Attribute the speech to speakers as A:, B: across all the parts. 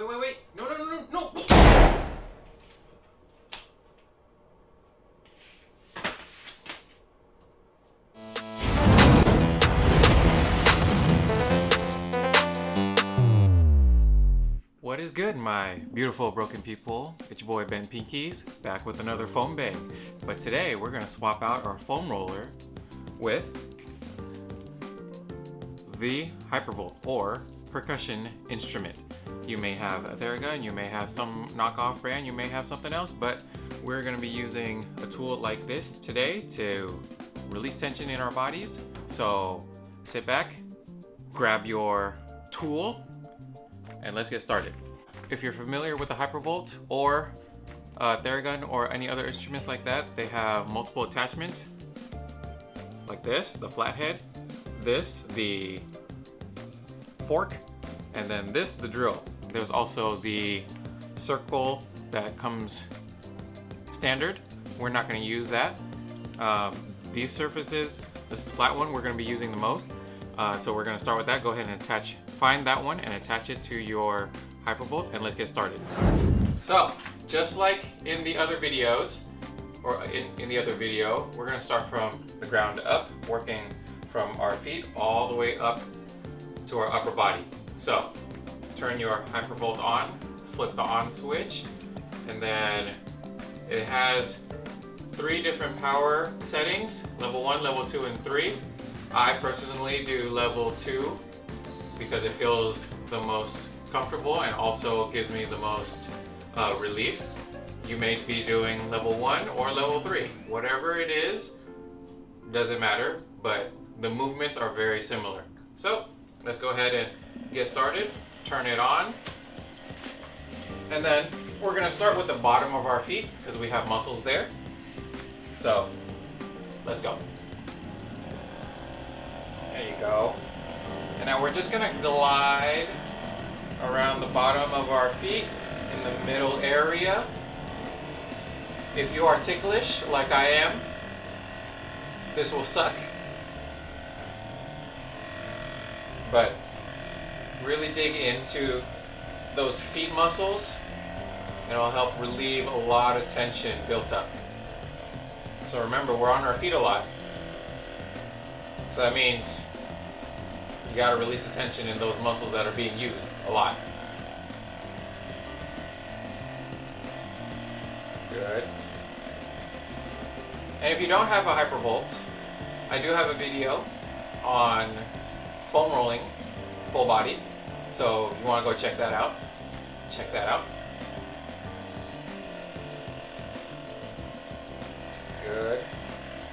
A: wait. No. What is good, my beautiful broken people? It's your boy Bentpinkeez, back with another Foambang. But today we're gonna swap out our foam roller with the Hypervolt or percussion instrument. You may have a Theragun, you may have some knockoff brand, you may have something else, but we're gonna be using a tool like this today to release tension in our bodies. So sit back, grab your tool, and let's get started. If you're familiar with the Hypervolt or Theragun or any other instruments like that, they have multiple attachments like this, the flathead, this, the fork, and then this, the drill. There's also the circle that comes standard. We're not going to use that. These surfaces, this flat one, we're going to be using the most. So we're going to start with that. Go ahead and find that one and attach it to your Hypervolt, and let's get started. So, just like in the other videos, or in the other video, we're going to start from the ground up, working from our feet all the way up to our upper body. So, turn your Hypervolt on, flip the on switch, and then it has 3 different power settings, level 1, level 2, and 3. I personally do level 2 because it feels the most comfortable and also gives me the most relief. You may be doing level 1 or level 3. Whatever it is, doesn't matter, but the movements are very similar. So let's go ahead and get started. Turn it on. And then we're gonna start with the bottom of our feet because we have muscles there. So let's go. There you go. And now we're just gonna glide around the bottom of our feet in the middle area. If you are ticklish like I am, this will suck. But really dig into those feet muscles and it'll help relieve a lot of tension built up. So remember, we're on our feet a lot. So that means you gotta release the tension in those muscles that are being used a lot. Good. And if you don't have a Hypervolt, I do have a video on foam rolling full body. So if you wanna go check that out, check that out. Good.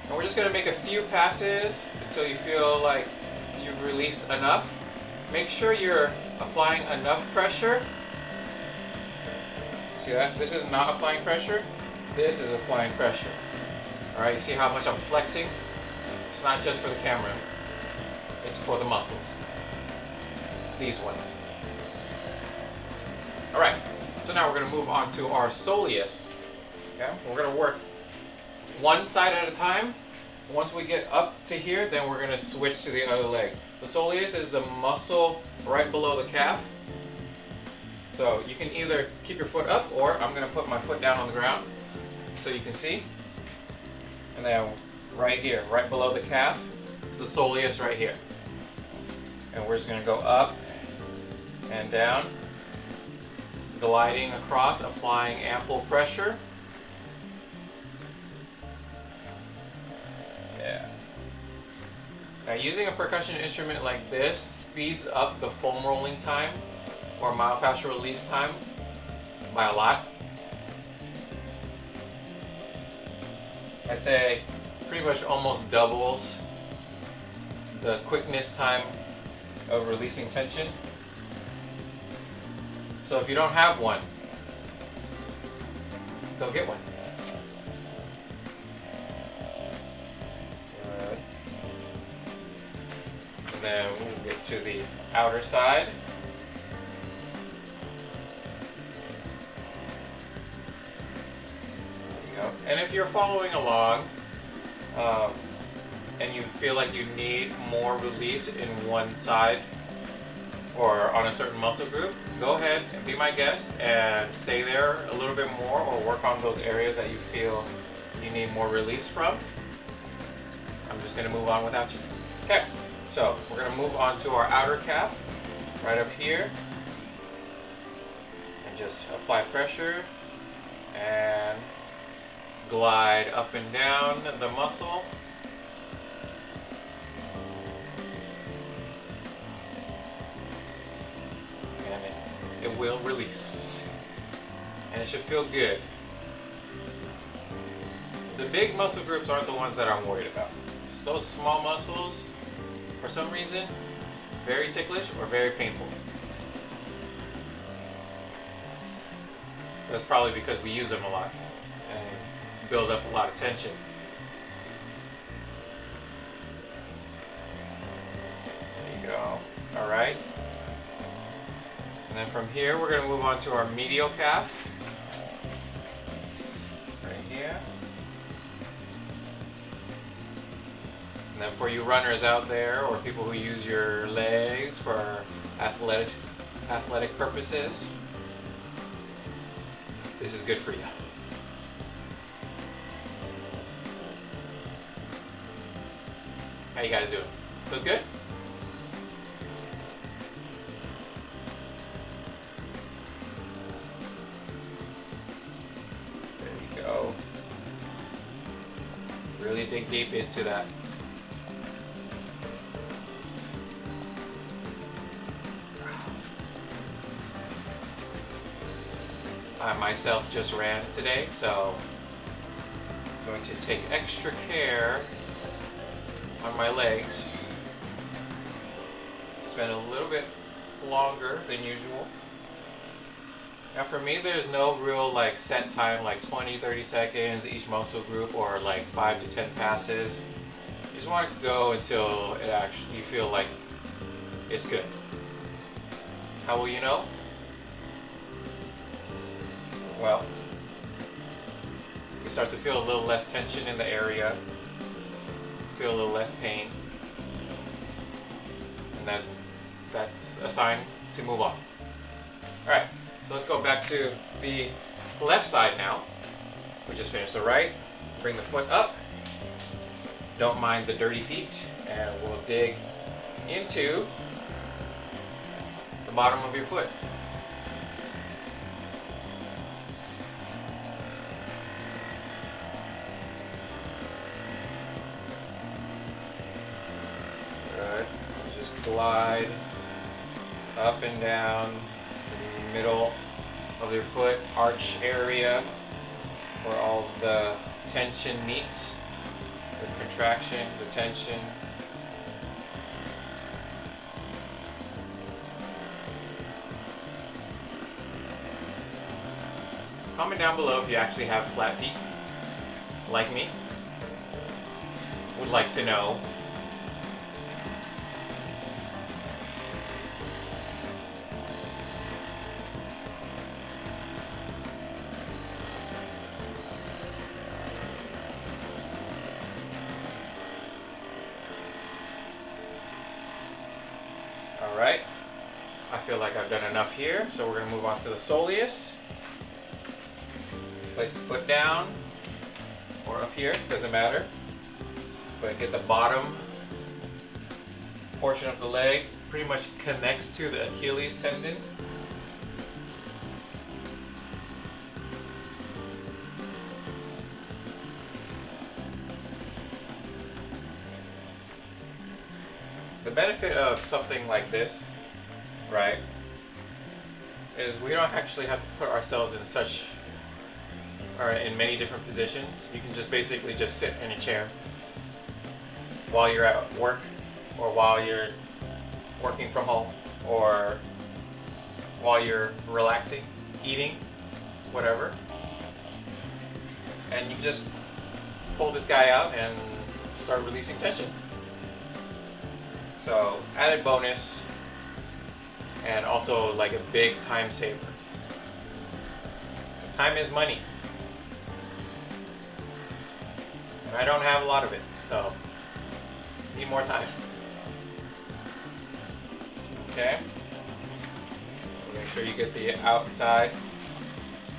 A: And we're just gonna make a few passes until you feel like you've released enough. Make sure you're applying enough pressure. See that? This is not applying pressure. This is applying pressure. All right, you see how much I'm flexing? It's not just for the camera. It's for the muscles. These ones. All right, so now we're gonna move on to our soleus. Okay, we're gonna work one side at a time. Once we get up to here, then we're gonna switch to the other leg. The soleus is the muscle right below the calf. So you can either keep your foot up, or I'm gonna put my foot down on the ground so you can see. And then right here, right below the calf, is the soleus right here. And we're just gonna go up and down, gliding across, applying ample pressure. Yeah. Now, using a percussion instrument like this speeds up the foam rolling time or myofascial release time by a lot. I'd say pretty much almost doubles the quickness time of releasing tension. So if you don't have one, go get one. And then we'll get to the outer side. There you go. And if you're following along and you feel like you need more release in one side or on a certain muscle group, go ahead and be my guest and stay there a little bit more, or work on those areas that you feel you need more release from. I'm just going to move on without you. Okay, so we're going to move on to our outer calf right up here, and just apply pressure and glide up and down the muscle. And it will release. And it should feel good. The big muscle groups aren't the ones that I'm worried about. It's those small muscles, for some reason, very ticklish or very painful. That's probably because we use them a lot and build up a lot of tension. There you go. All right. And then from here, we're going to move on to our medial calf. Right here. And then for you runners out there, or people who use your legs for athletic purposes, this is good for you. How you guys doing? Feels good? There you go. Really dig deep into that. I myself just ran today, so I'm going to take extra care on my legs. Spend a little bit longer than usual. Now for me, there's no real like set time, like 20-30 seconds each muscle group, or like 5 to 10 passes. You just want to go until it actually, you feel like it's good. How will you know? Well, you start to feel a little less tension in the area, feel a little less pain, and that's a sign to move on. Alright, so let's go back to the left side now. We just finished the right. Bring the foot up. Don't mind the dirty feet, and we'll dig into the bottom of your foot. Good. Just glide up and down the middle of your foot, arch area where all the tension meets. The contraction, the tension. Comment down below if you actually have flat feet, like me. Would like to know. Alright, I feel like I've done enough here, so we're going to move on to the soleus. Place the foot down, or up here, doesn't matter. But get the bottom portion of the leg, pretty much connects to the Achilles tendon. The benefit of something like this, right, is we don't actually have to put ourselves in such, or in many different positions. You can just basically just sit in a chair while you're at work, or while you're working from home, or while you're relaxing, eating, whatever. And you just pull this guy out and start releasing tension. So, added bonus, and also like a big time saver. Time is money. And I don't have a lot of it, so need more time. Okay? make sure you get the outside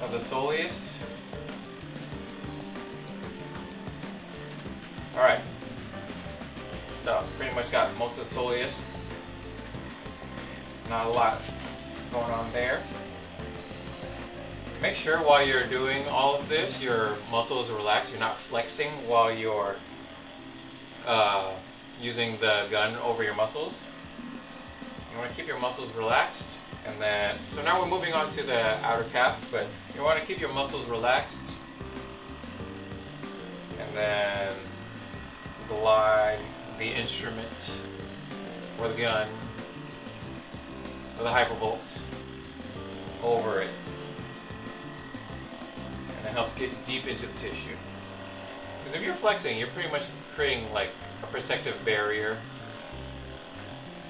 A: of the soleus. Alright, so pretty much got most of the soleus. Not a lot going on there. Make sure while you're doing all of this, your muscles are relaxed. You're not flexing while you're using the gun over your muscles. You want to keep your muscles relaxed. And then, so now we're moving on to the outer calf, but you want to keep your muscles relaxed. And then glide the instrument or the gun or the Hypervolt over it. And it helps get deep into the tissue. Because if you're flexing, you're pretty much creating like a protective barrier.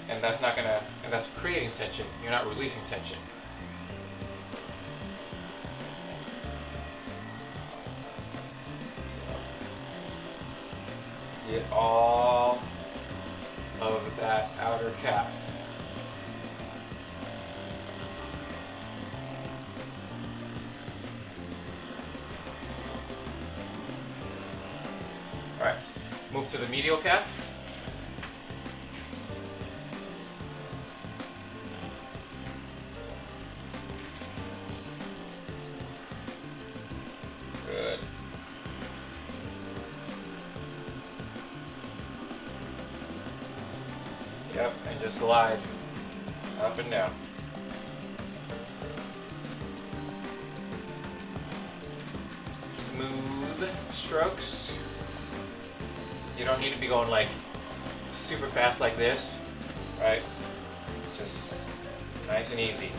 A: And that's not gonna, and that's creating tension. You're not releasing tension. So, get all of that outer calf. All right, move to the medial calf. Good. Yep, and just glide up and down. Smooth strokes. You don't need to be going like super fast like this, right? Just nice and easy.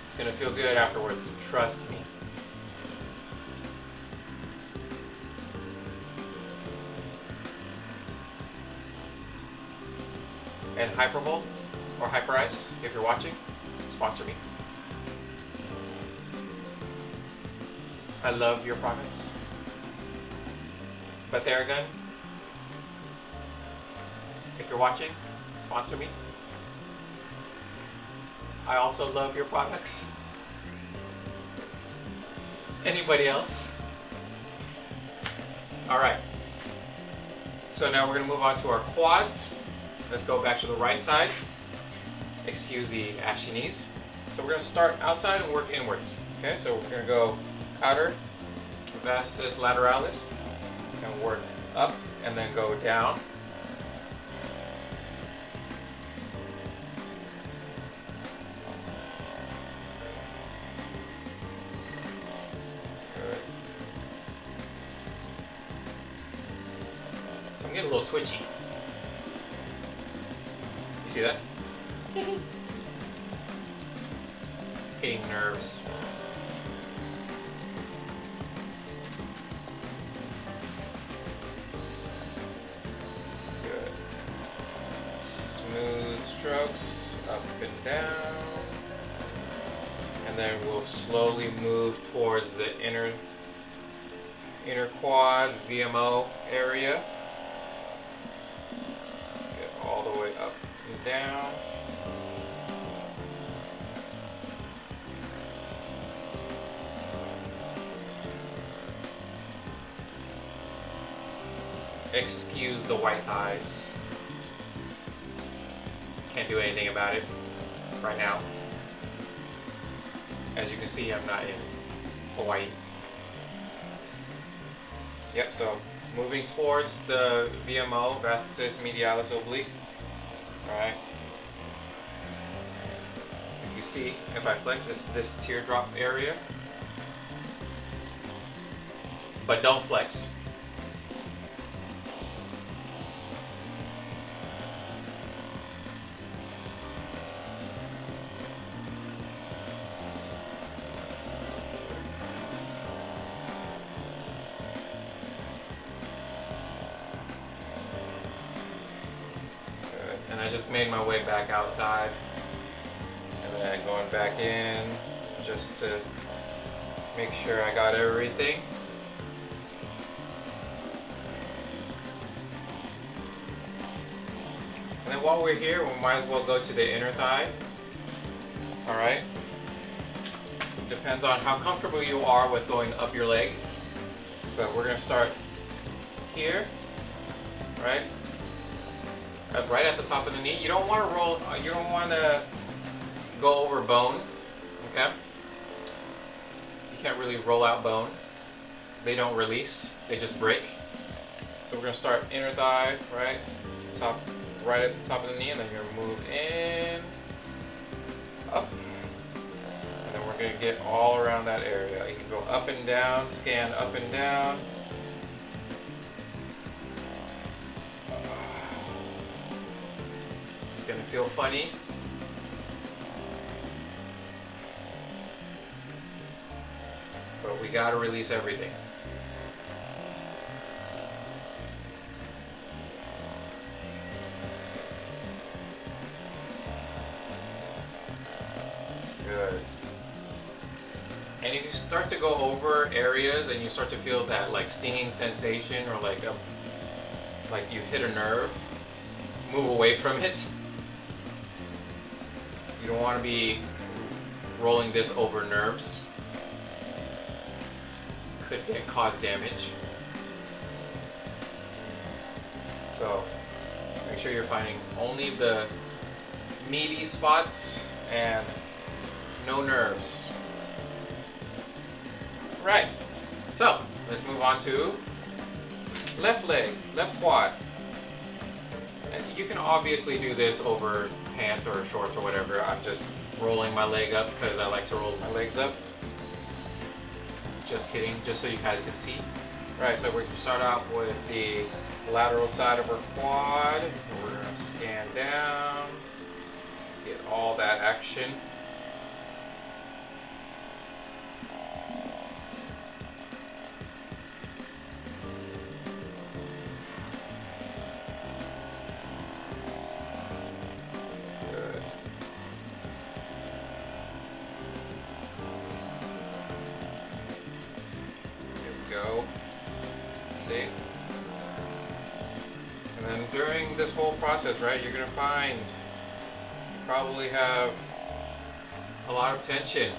A: It's gonna feel good afterwards, trust me. And Hypervolt or Hyperice, if you're watching, sponsor me. I love your products. But Theragun, if you're watching, sponsor me. I also love your products. Anybody else? Alright. So now we're going to move on to our quads. Let's go back to the right side. Excuse the ashy knees. So we're going to start outside and work inwards. Okay, so we're going to go outer, vastus lateralis, and work up and then go down. Good. So I'm getting a little twitchy. You see that? Hitting nerves. Good. Smooth strokes up and down. And then we'll slowly move towards the inner quad VMO area. Get all the way up and down. Excuse the white thighs. Can't do anything about it right now. As you can see, I'm not in Hawaii. Yep, so moving towards the VMO, vastus medialis oblique. Alright. You see, if I flex, it's this teardrop area. But don't flex. And I just made my way back outside and then going back in just to Make sure I got everything. And then while we're here, we might as well go to the inner thigh. Alright? Depends on how comfortable you are with going up your leg. But we're going to start here. Right? Right at the top of the knee. You don't want to roll, you don't want to go over bone. Okay? You can't really roll out bone. They don't release, they just break. So we're going to start inner thigh, right? Right at the top of the knee, and then you're going to move in, up, and then we're going to get all around that area. You can go up and down, scan up and down. It's going to feel funny. But we got to release everything. Good. And if you start to go over areas and you start to feel that like stinging sensation or like you hit a nerve, move away from it. You don't want to be rolling this over nerves. Could cause damage. So make sure you're finding only the meaty spots and no nerves. Right, so let's move on to left leg, left quad. And you can obviously do this over pants or shorts or whatever. I'm just rolling my leg up because I like to roll my legs up. Just kidding, just so you guys can see. Right, so we're going to start off with the lateral side of our quad. We're going to scan down, get all that action. Go. See? And then during this whole process, right, you're going to find you probably have a lot of tension.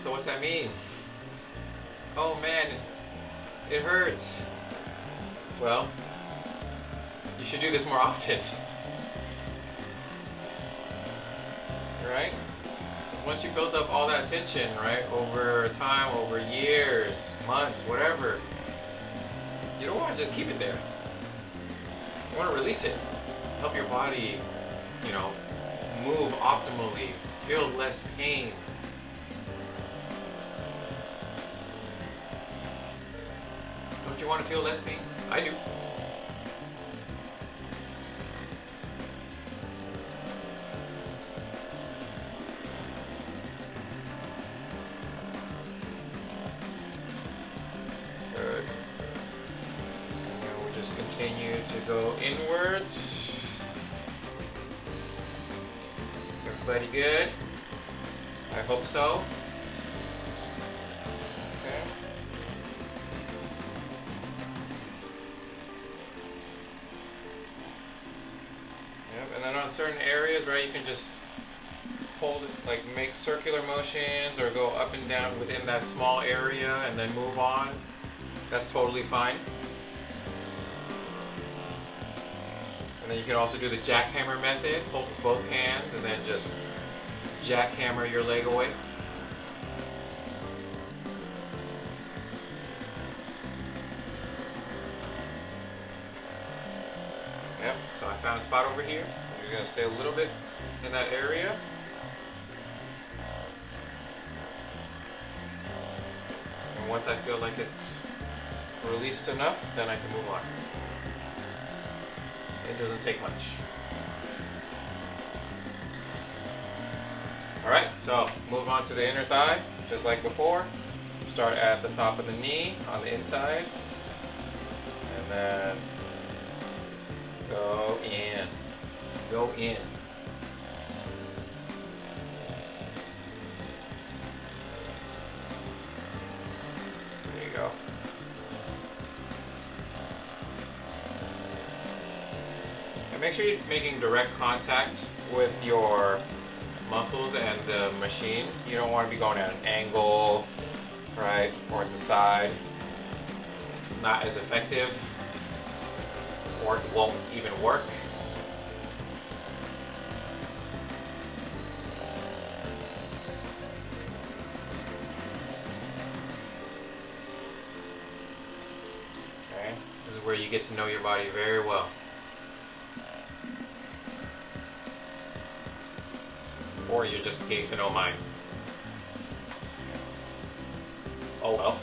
A: So what's that mean? Oh man, it hurts. Well, you should do this more often. Right? Once you build up all that tension, right, over time, over years, months, whatever, you don't want to just keep it there. You want to release it. Help your body, you know, move optimally, feel less pain. Don't you want to feel less pain? I do. Continue to go inwards. Everybody good? I hope so. Okay. Yep, and then on certain areas, right, you can just hold it, like make circular motions or go up and down within that small area and then move on. That's totally fine. And then you can also do the jackhammer method, hold with both hands and then just jackhammer your leg away. Yep, so I found a spot over here. You're going to stay a little bit in that area. And once I feel like it's released enough, then I can move on. It doesn't take much. Alright, so move on to the inner thigh, just like before. Start at the top of the knee on the inside. And then go in. Go in. go. And make sure you're making direct contact with your muscles and the machine. You don't want to be going at an angle, right, or to the side. Not as effective, or it won't even work. Okay, this is where you get to know your body very well. Or you're just getting to know mine. Oh well.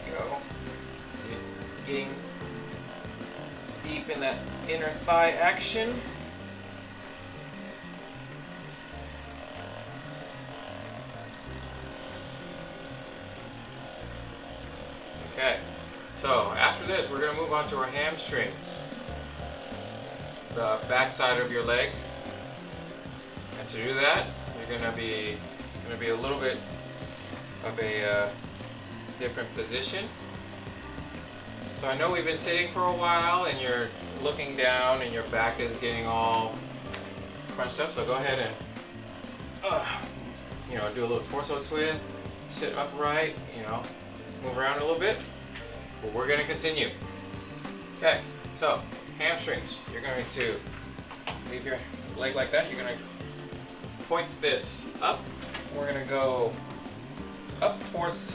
A: Go. Getting deep in that inner thigh action. Okay. So after this, we're going to move on to our hamstrings. The back side of your leg. And to do that, you're going to be a little bit of a different position. So I know we've been sitting for a while and you're looking down and your back is getting all crunched up. So go ahead and do a little torso twist, sit upright, move around a little bit. But we're going to continue. Okay, so hamstrings. You're going to leave your leg like that. You're going to point this up. We're going to go up towards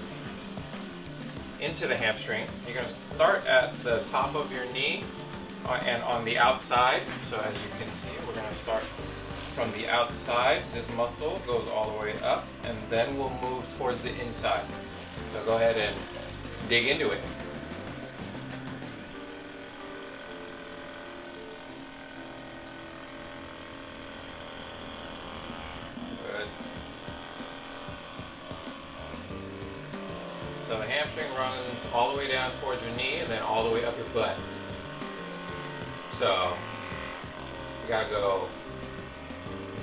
A: into the hamstring. You're going to start at the top of your knee and on the outside. So as you can see, we're going to start from the outside. This muscle goes all the way up, and then we'll move towards the inside. So go ahead and dig into it. So the hamstring runs all the way down towards your knee and then all the way up your butt. So you gotta go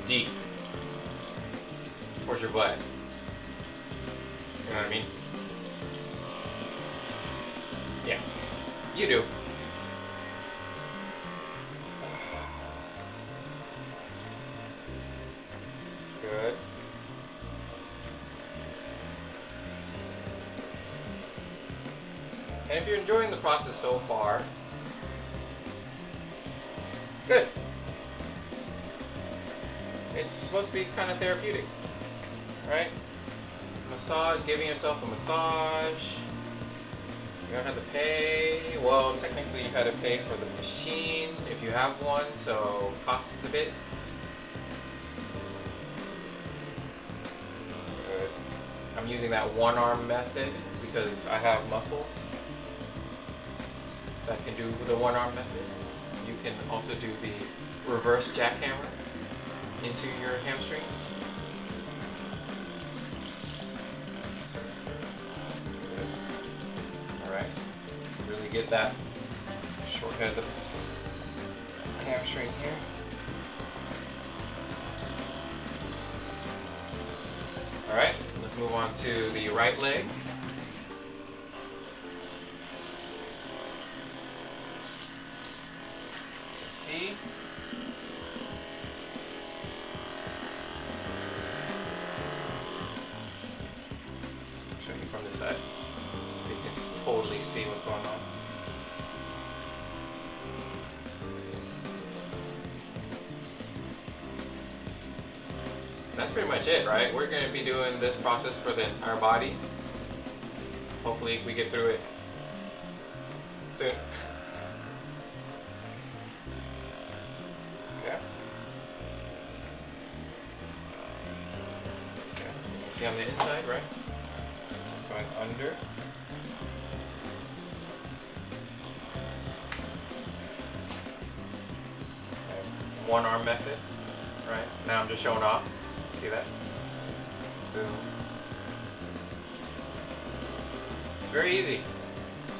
A: deep towards your butt. You know what I mean? Yeah, you do. Good. And if you're enjoying the process so far, good. It's supposed to be kind of therapeutic, right? Massage, giving yourself a massage. You don't have to pay. Well, technically you had to pay for the machine if you have one, so it costs a bit. Good. I'm using that one arm method because I have muscles that can do the one arm method. You can also do the reverse jackhammer into your hamstrings. Alright, really get that short head of the hamstring here. Alright, let's move on to the right leg. Let's see. Show you from this side so you can totally see what's going on. That's pretty much it, right? We're going to be doing this process for the entire body. Hopefully we get through it soon. Okay. Okay. You see on the inside, right? Just going under. Okay. One arm method, right? Now I'm just showing off. See that? Boom. It's very easy.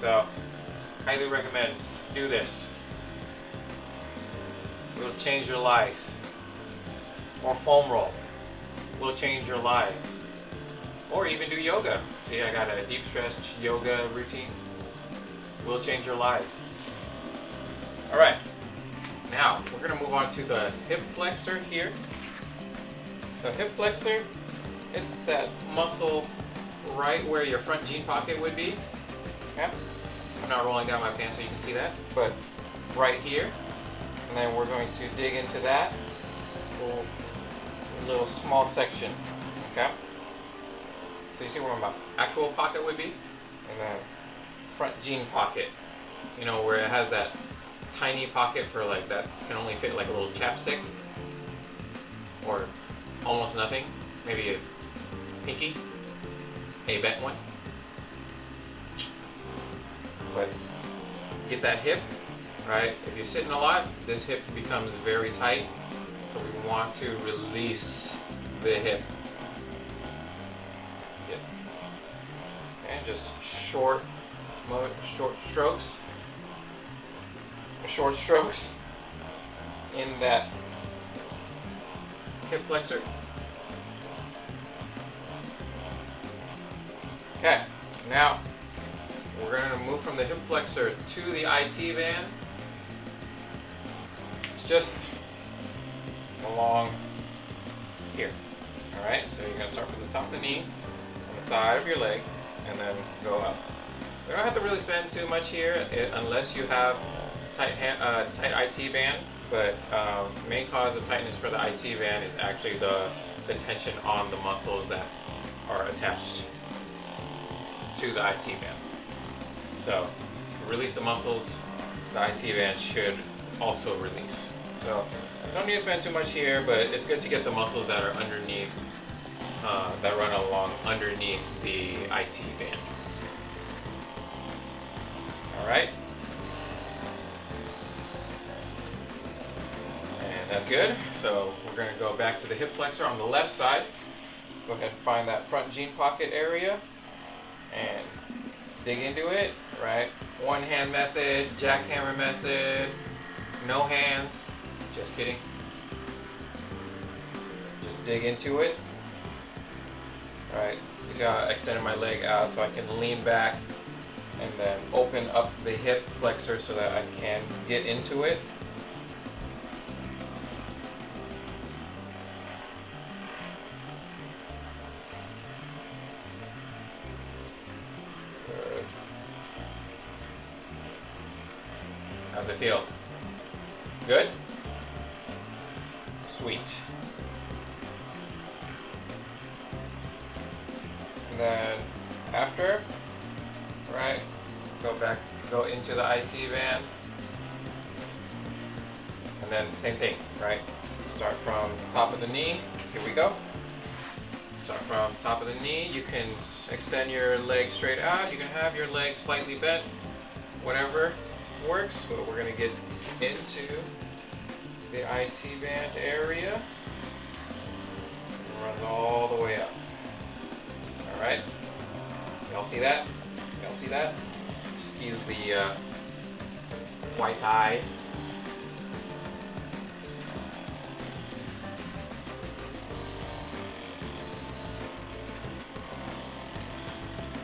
A: So, highly recommend do this. will change your life. Or foam roll will change your life. Or even do yoga. See, I got a deep stretch yoga routine. Will change your life. Alright, now we're going to move on to the hip flexor here. The hip flexor is that muscle right where your front jean pocket would be. Okay? I'm not rolling down my pants so you can see that, but right here. And then we're going to dig into that little small section. Okay? So you see where my actual pocket would be? And then front jean pocket. You know, where it has that tiny pocket for like that can only fit like a little chapstick. Or almost nothing. Maybe a pinky. A bent one. But get that hip, right? If you're sitting a lot, this hip becomes very tight. So we want to release the hip. And just short strokes. Short strokes in that hip flexor. Okay, now we're going to move from the hip flexor to the IT band. It's just along here. Alright, so you're going to start from the top of the knee, on the side of your leg, and then go up. You don't have to really spend too much here unless you have tight IT band, but the main cause of tightness for the IT band is actually the tension on the muscles that are attached to the IT band. So to release the muscles, the IT band should also release. So you don't need to spend too much here, but it's good to get the muscles that are underneath, that run along underneath the IT band. Alright. And that's good. So we're going to go back to the hip flexor on the left side. Go ahead and find that front jean pocket area and dig into it, right? One hand method, jackhammer method, no hands. Just kidding. Just dig into it. Alright, you see how I extended my leg out so I can lean back and then open up the hip flexor so that I can get into it. Good. How's it feel? Good? Sweet. And then after, right, go into the IT band. And then same thing, right? Start from top of the knee. Here we go. Start from top of the knee. You can extend your leg straight out. You can have your leg slightly bent. Whatever works. But we're going to get into the IT band area. It runs all the way up. Alright? Y'all see that? Y'all see that? Excuse the white eye.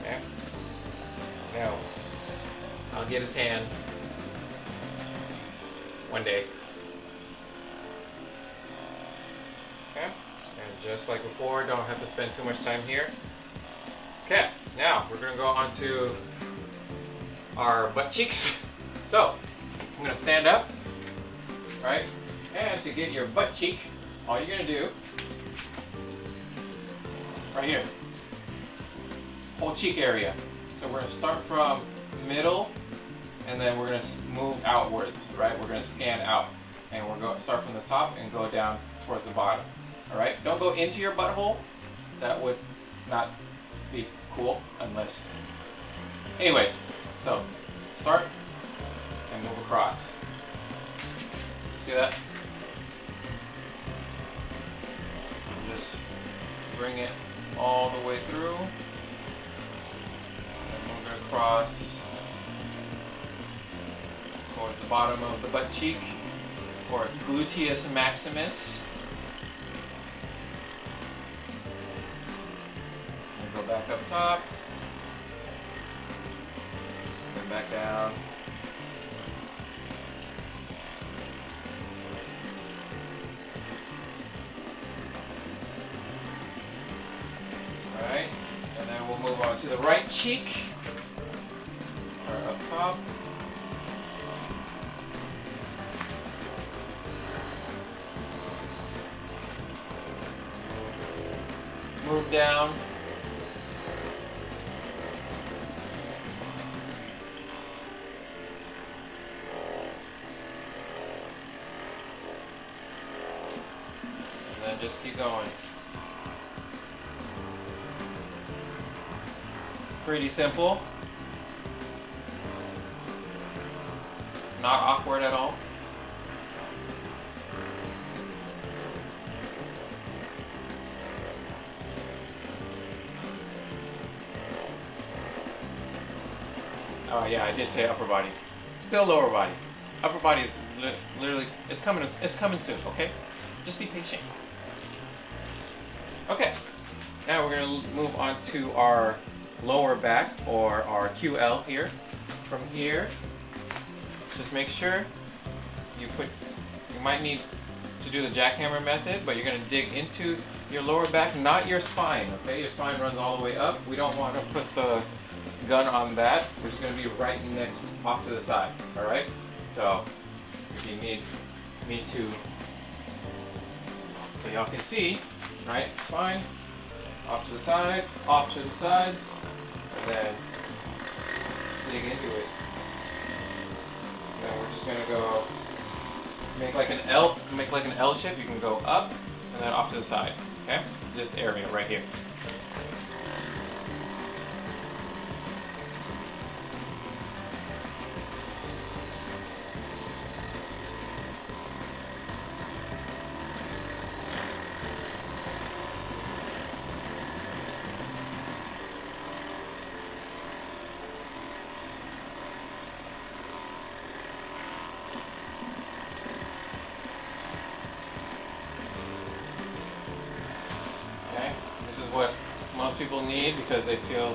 A: Okay. Now, I'll get a tan one day. Okay. And just like before, don't have to spend too much time here. Okay, now we're gonna go on to our butt cheeks. So, I'm gonna stand up, right? And to get your butt cheek, all you're gonna do, right here, whole cheek area. So we're gonna start from middle, and then we're gonna move outwards, right? We're gonna scan out, and we're going to start from the top and go down towards the bottom. All right? Don't go into your butthole. That would not be cool unless. Anyways, so start and move across. See that? And just bring it all the way through. And move it across towards the bottom of the butt cheek. or gluteus maximus. And go back up top, and back down. All right, and then we'll move on to the right cheek, or up top. Move down. And then just keep going. Pretty simple. Not awkward at all. Oh yeah, I did say upper body. Still lower body. Upper body is literally, it's coming soon, okay? Just be patient. Okay, now we're gonna move on to our lower back, or our QL here. From here, just make sure you might need to do the jackhammer method, but you're gonna dig into your lower back, not your spine, okay? Your spine runs all the way up. We don't want to put the gun on that. We're just going to be right next, off to the side, all right? So if you need me to, so y'all can see, right? Spine, off to the side, and then dig into it. And then we're just going to go make like an L shape. You can go up and then off to the side, okay? This area right here. What most people need because they feel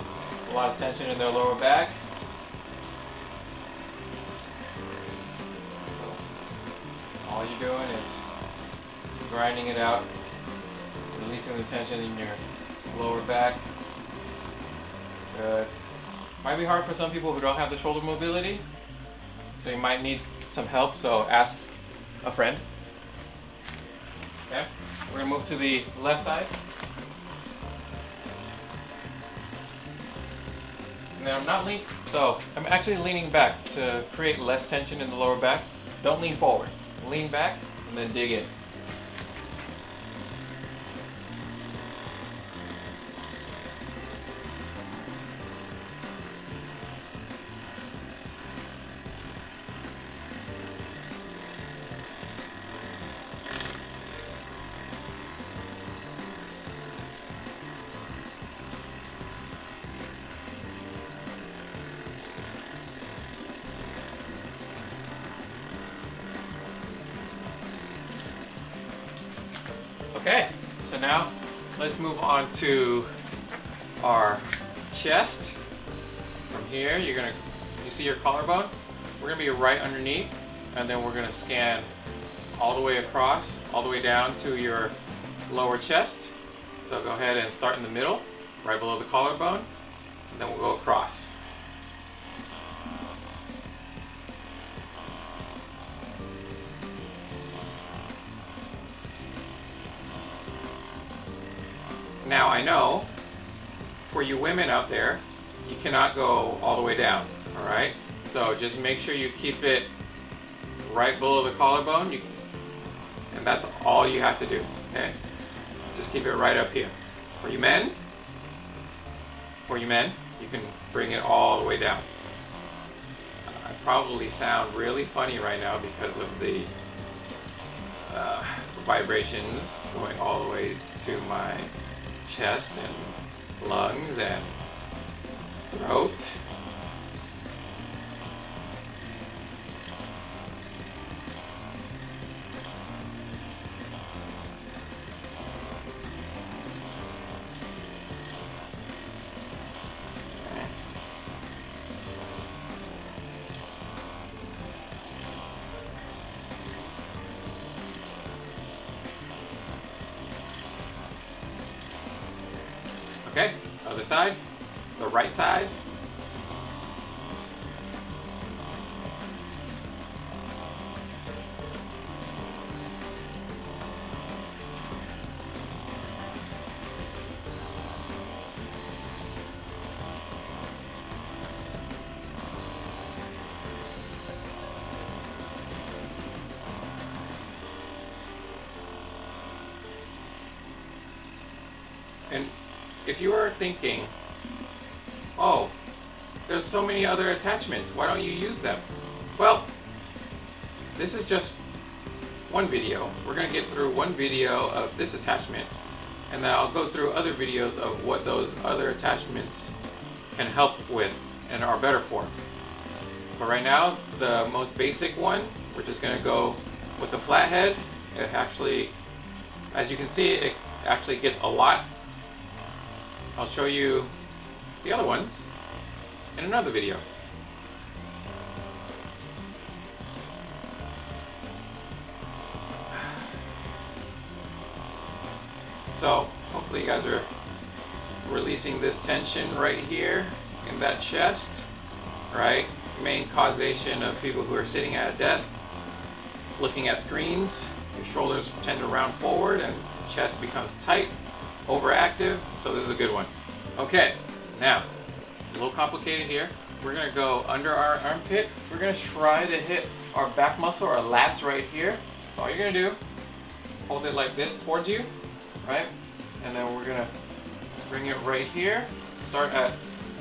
A: a lot of tension in their lower back. So all you're doing is grinding it out, releasing the tension in your lower back. Good. Might be hard for some people who don't have the shoulder mobility, so you might need some help, so ask a friend. Okay, we're gonna move to the left side. Now I'm actually leaning back to create less tension in the lower back. Don't lean forward. Lean back and then dig in. Okay, so now let's move on to our chest. From here, you see your collarbone? We're gonna be right underneath, and then we're gonna scan all the way across, all the way down to your lower chest. So go ahead and start in the middle, right below the collarbone, and then we'll go across. Now I know, for you women out there, you cannot go all the way down, all right? So just make sure you keep it right below the collarbone, and that's all you have to do, okay? Just keep it right up here. For you men, you can bring it all the way down. I probably sound really funny right now because of the vibrations going all the way to my chest and lungs and throat. Okay, other side, the right side. And if you are thinking, oh, there's so many other attachments, why don't you use them? Well, this is just one video. We're going to get through one video of this attachment, and then I'll go through other videos of what those other attachments can help with and are better for. But right now, the most basic one, we're just going to go with the flathead. It actually, as you can see, it actually gets a lot. I'll show you the other ones in another video. So hopefully you guys are releasing this tension right here in that chest, right? Main causation of people who are sitting at a desk, looking at screens, your shoulders tend to round forward and chest becomes tight, overactive, so this is a good one. Okay, now, a little complicated here. We're gonna go under our armpit. We're gonna try to hit our back muscle, our lats right here. So all you're gonna do, hold it like this towards you, right? And then we're gonna bring it right here. Start at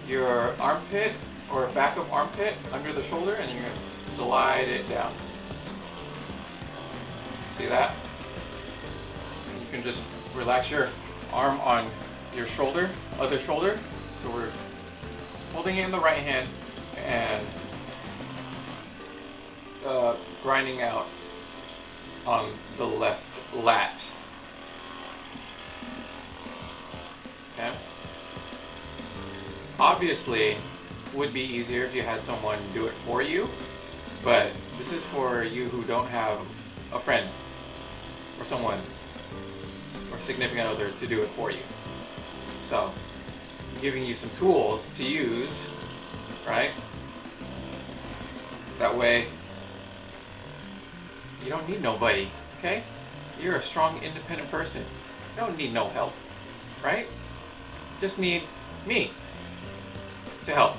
A: your armpit or back of armpit under the shoulder, and you're gonna glide it down. See that? And you can just relax your arm on your shoulder, other shoulder. So we're holding it in the right hand and grinding out on the left lat. Okay. Obviously, would be easier if you had someone do it for you, but this is for you who don't have a friend or someone or significant other to do it for you. So, I'm giving you some tools to use, right? That way, you don't need nobody, okay? You're a strong, independent person. You don't need no help, right? Just need me to help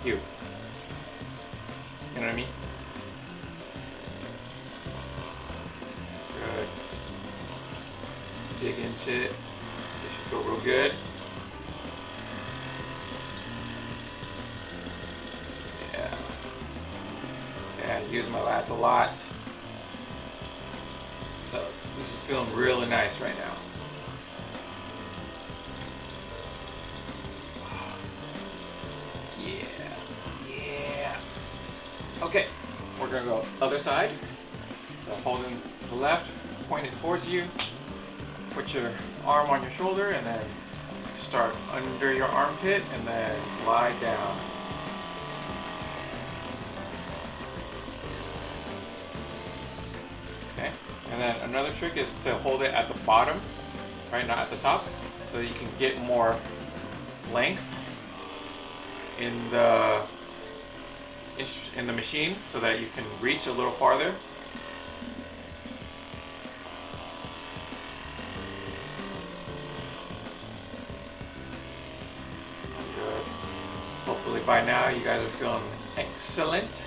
A: you. You know what I mean? Good. Dig into it. This should feel real good. Yeah. Yeah, I use my lats a lot. So this is feeling really nice right now. Yeah. Okay, we're gonna go other side. So holding the left, point it towards you. Put your arm on your shoulder and then start under your armpit and then glide down. Okay, and then another trick is to hold it at the bottom, right, not at the top, so that you can get more length in the machine so that you can reach a little farther. Good. Hopefully by now you guys are feeling excellent.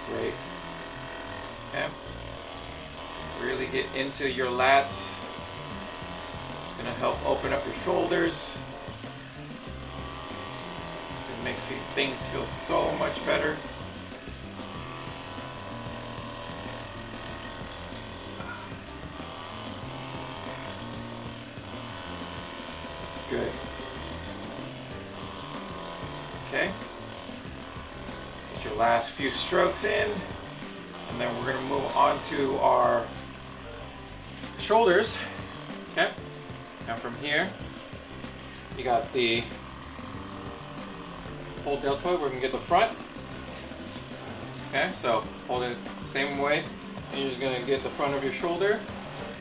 A: Great. Okay. Really get into your lats. It's going to help open up your shoulders. It's going to make things feel so much better. This is good. Okay. Get your last few strokes in, and then we're going to move on to our shoulders. Okay, And from here, you got the whole deltoid where we can get the front. Okay, so hold it the same way. And you're just gonna get the front of your shoulder,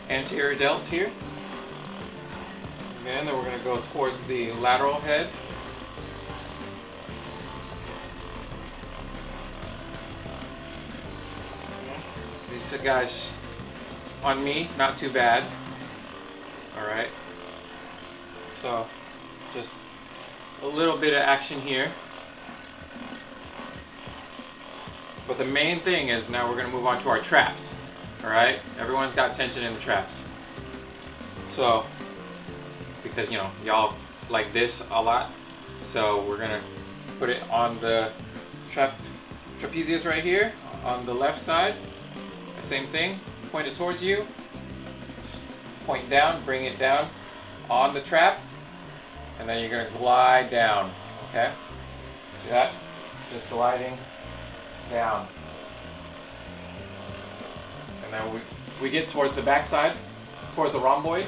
A: anterior delt here. And then we're gonna go towards the lateral head. These guys on me, not too bad. All right. So just a little bit of action here. But the main thing is now we're going to move on to our traps. All right. Everyone's got tension in the traps. So, because you know, y'all like this a lot. So we're going to put it on the trapezius right here on the left side. Same thing. Point it towards you. Point down, bring it down on the trap. And then you're going to glide down. Okay? See that? Just gliding down. And then we get towards the back side, towards the rhomboid.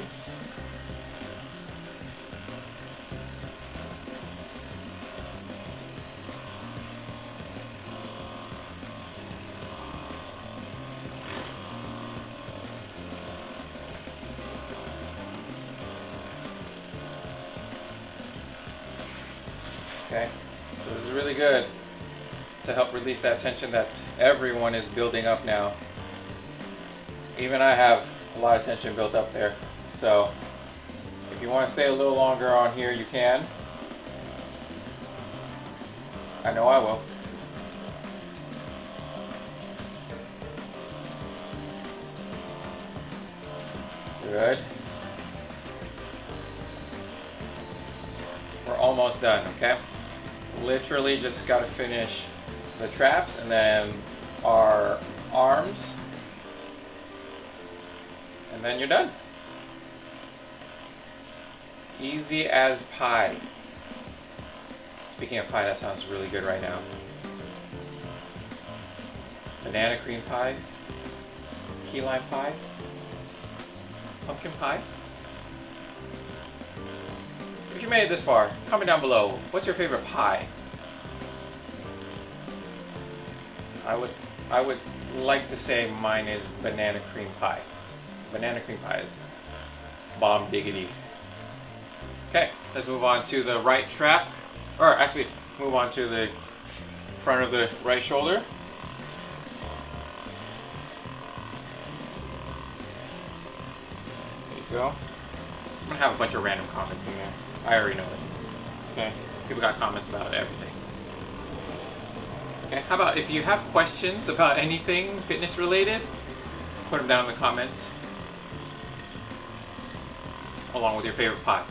A: Okay, so this is really good to help release that tension that everyone is building up now. Even I have a lot of tension built up there. So if you want to stay a little longer on here, you can. I know I will. Good. We're almost done, okay? Literally just got to finish the traps and then our arms, and then you're done. Easy as pie. Speaking of pie, that sounds really good right now. Banana cream pie, key lime pie, pumpkin pie. If you made it this far, comment down below. What's your favorite pie? I would like to say mine is banana cream pie. Banana cream pie is bomb diggity. Okay, let's move on to the right trap. Or actually, move on to the front of the right shoulder. There you go. I'm gonna have a bunch of random comments in there. I already know it. Okay, people got comments about everything. Okay, how about if you have questions about anything fitness related, put them down in the comments, along with your favorite pie.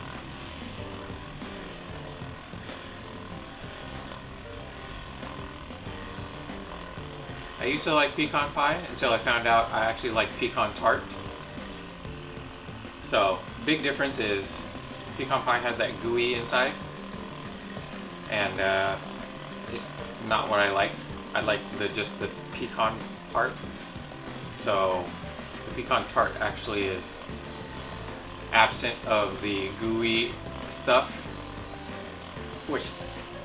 A: I used to like pecan pie until I found out I actually like pecan tart. So, big difference is pecan pie has that gooey inside, and it's not what I like. I like just the pecan part. So the pecan tart actually is absent of the gooey stuff, which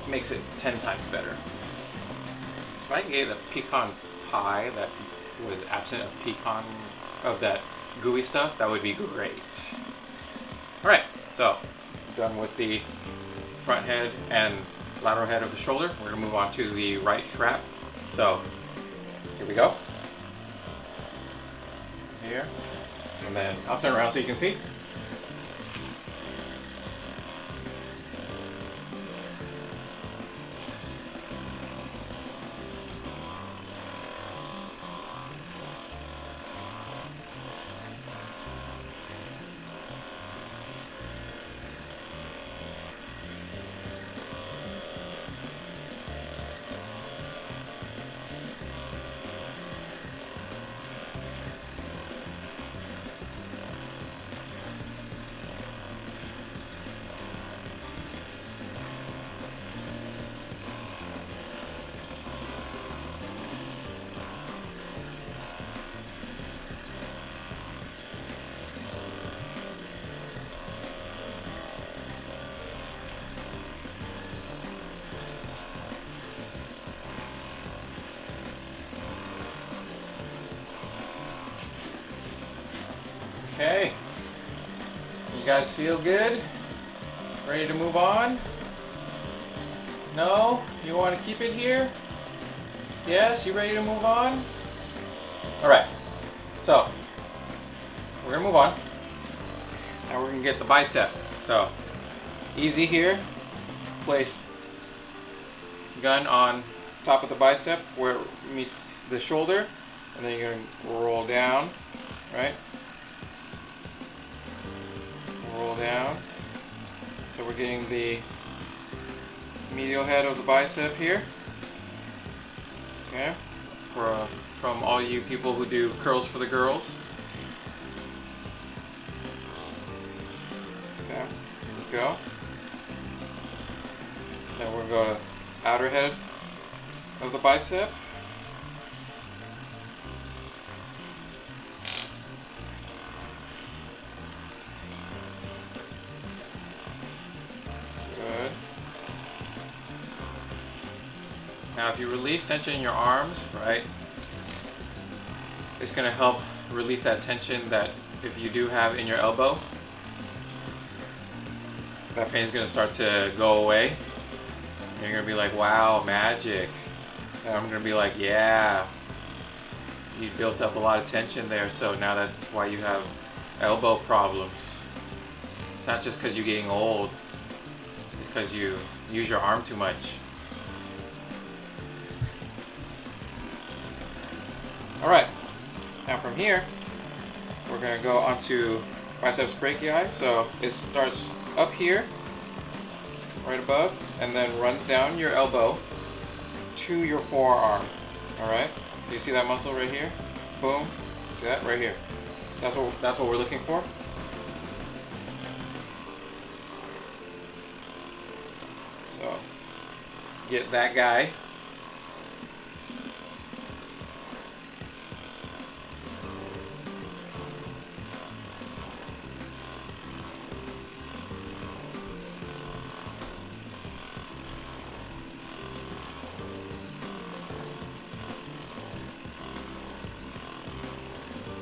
A: makes it 10 times better. So if I can get a pecan pie that was absent of that gooey stuff, that would be great. Alright, so done with the front head and lateral head of the shoulder. We're going to move on to the right trap. So here we go. Here. And then I'll turn around so you can see. Okay. You guys feel good? Ready to move on? No? You want to keep it here? Yes? You ready to move on? Alright. So, we're going to move on. Now we're going to get the bicep. So, easy here. Place gun on top of the bicep where it meets the shoulder. And then you're going to roll down. Right? Roll down. So we're getting the medial head of the bicep here. Okay. From all you people who do curls for the girls. Okay. Here we go. Then we're going to outer head of the bicep. Good. Now if you release tension in your arms, right, it's going to help release that tension that if you do have in your elbow. That pain is going to start to go away. And you're going to be like, wow, magic. And I'm going to be like, yeah, you built up a lot of tension there, so now that's why you have elbow problems. It's not just because you're getting old. It's because you use your arm too much. Alright, now from here, we're going to go onto biceps brachii. So it starts up here, right above, and then runs down your elbow to your forearm. Alright? Do you see that muscle right here? Boom. See that? Right here. That's what we're looking for. So get that guy.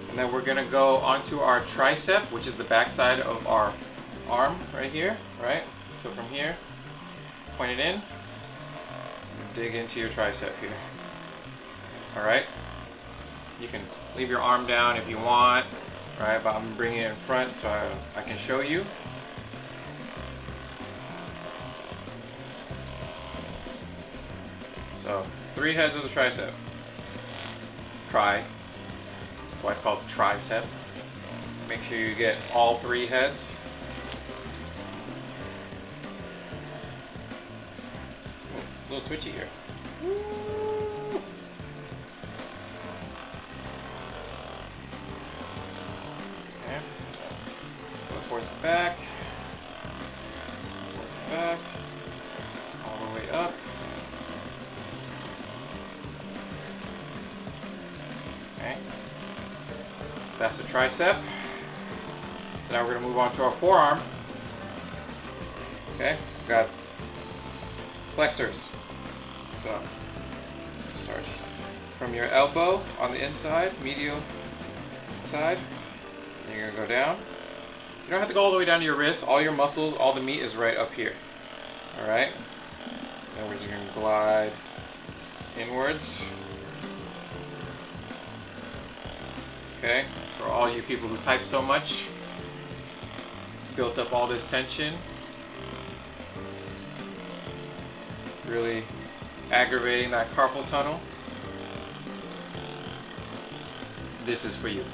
A: And then we're going to go onto our tricep, which is the backside of our arm right here, right? So from here, point it in, dig into your tricep here. Alright? You can leave your arm down if you want, right? But I'm bringing it in front so I can show you. So, 3 heads of the tricep. Tri. That's why it's called tricep. Make sure you get all 3 heads. A little twitchy here. Okay. Go towards the back. Towards the back. All the way up. Okay. That's the tricep. Now we're going to move on to our forearm. Okay, we've got flexors. So start from your elbow on the inside, medial side. And you're going to go down. You don't have to go all the way down to your wrist. All your muscles, all the meat is right up here. Alright? Then we're just going to glide inwards. Okay, for all you people who type so much, built up all this tension, really aggravating that carpal tunnel, this is for you.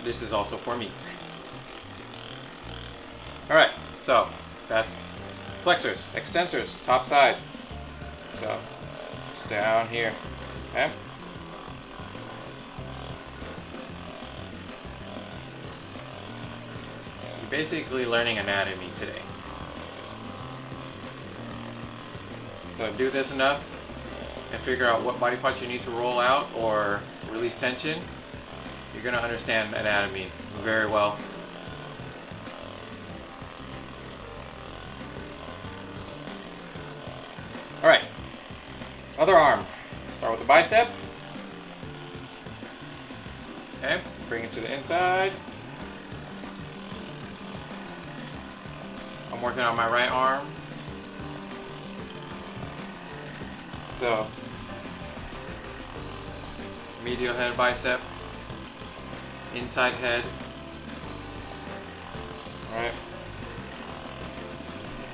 A: This is also for me. Alright, so that's flexors, extensors, top side. So, just down here, okay? You're basically learning anatomy today. So do this enough and figure out what body parts you need to roll out or release tension. You're going to understand anatomy very well. Alright, other arm. Start with the bicep. Okay, bring it to the inside. I'm working on my right arm. So, medial head bicep, inside head. All right.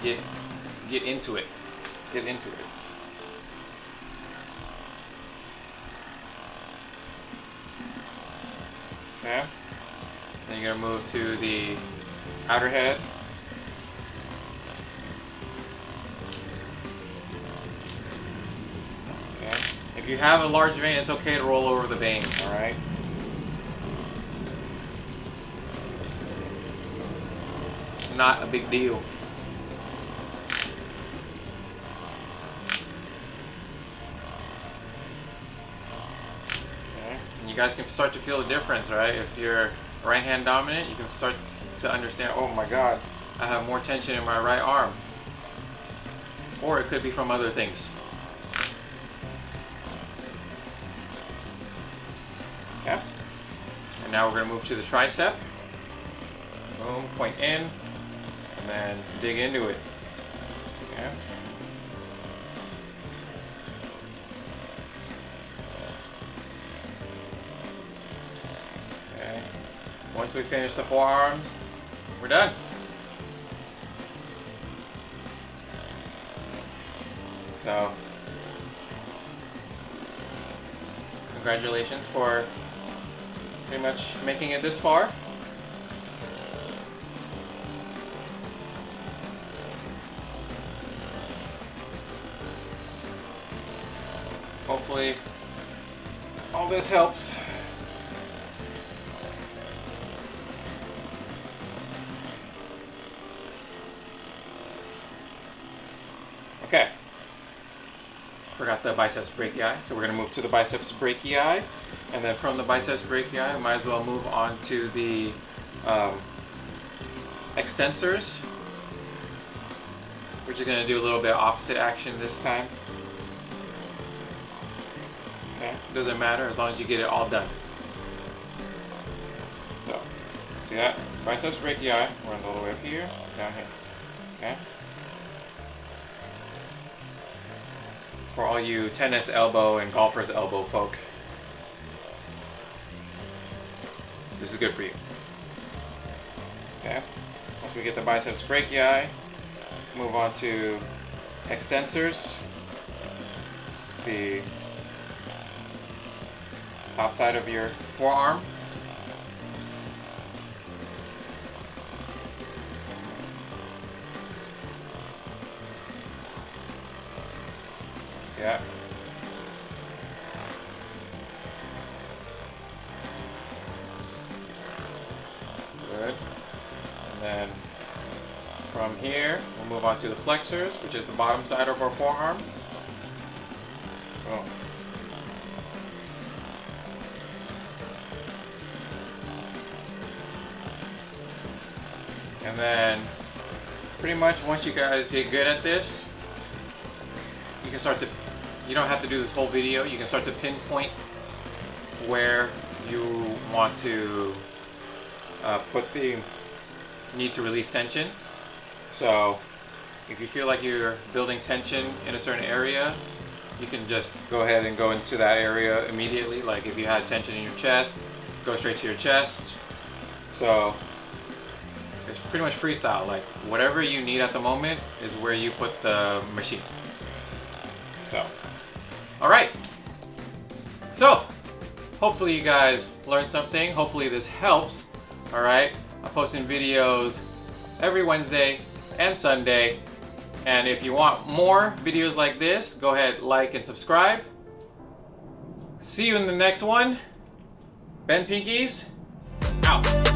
A: Get into it. Get into it. Okay. Then you're gonna move to the outer head. Okay. If you have a large vein, it's okay to roll over the vein, all right? Not a big deal. You guys can start to feel the difference, right? If you're right hand dominant, you can start to understand, oh my God, I have more tension in my right arm. Or it could be from other things. Okay. And now we're going to move to the tricep. Boom, point in, and then dig into it. Okay. Once we finish the forearms, we're done. So, congratulations for pretty much making it this far. Hopefully, all this helps. Okay, forgot the biceps brachii, so we're going to move to the biceps brachii, and then from the biceps brachii, we might as well move on to the extensors. We're just going to do a little bit opposite action this time. Okay, doesn't matter as long as you get it all done. So, see that? Biceps brachii runs all the way up here, down here. Okay? For all you tennis elbow and golfer's elbow folk, this is good for you. Okay, once we get the biceps brachii, move on to extensors, the top side of your forearm. Yeah. Good. And then from here, we'll move on to the flexors, which is the bottom side of our forearm. Boom. And then pretty much once you guys get good at this, you can start to, you don't have to do this whole video, you can start to pinpoint where you want to put the need to release tension. So if you feel like you're building tension in a certain area, you can just go ahead and go into that area immediately. Like if you had tension in your chest, go straight to your chest. So it's pretty much freestyle. Like whatever you need at the moment is where you put the machine. So, all right. So, hopefully you guys learned something. Hopefully this helps. All right. I'm posting videos every Wednesday and Sunday. And if you want more videos like this, go ahead, like and subscribe. See you in the next one. Bentpinkeez, out.